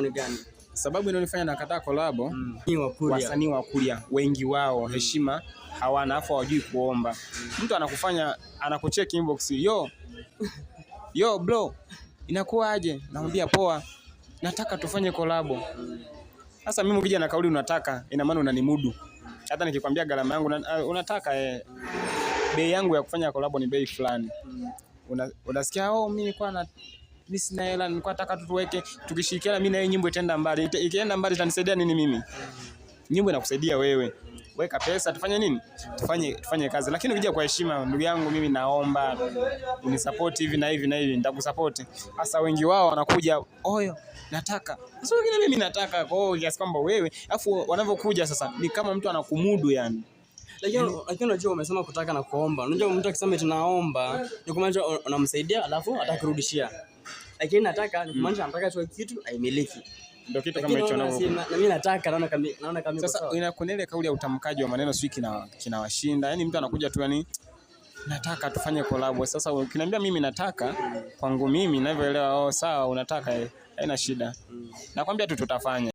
Ni gani? Sababu inayonifanya nakataa collab, Wasanii wa Kuria wengi wao heshima hawana, afu hawajui kuomba. Mtu anakufanya anakucheck inbox, yo bro, inakuaje? Namwambia poa, nataka tufanye collab. Sasa mimi ukija na kauli unataka, ina maana unanimudu. Hata nikikwambia gharama yangu unataka bei yangu ya kufanya collab ni bei fulani. Unasikia mimi nilikuwa sina hela, nilikuwa nataka tuweke tukishirikiana mimi na yeye nyimbo itaenda mbali. Ikienda mbali itanisaidia nini mimi? Nyimbo inakusaidia wewe. Weka pesa tufanye nini? Tufanye kazi. Lakini ukija kwa heshima, ndugu yangu mimi naomba unisupport hivi na hivi na hivi, nitakusupport. Sasa wengi wao wanakuja, nataka. Sasa wengine mimi nataka kiasi kwamba wewe, afu wanavyokuja sasa ni kama mtu anakumudu yani. Lakini unajua umesema kutaka na kuomba. Unajua mtu akisema tunaomba, ni kumaanisha unamsaidia alafu atakurudishia. Lakini nataka ni kumaanisha anataka tu kitu aimiliki. Ndio kitu kama hicho na mimi nataka naona kama sasa kuna ile kauli ya utamkaji wa maneno sio kinawashinda. Yaani mtu anakuja tu yani nataka tufanye collab. Sasa ukiniambia mimi nataka kwangu mimi ninavyoelewa sawa unataka haina shida. Nakwambia tu tutafanya.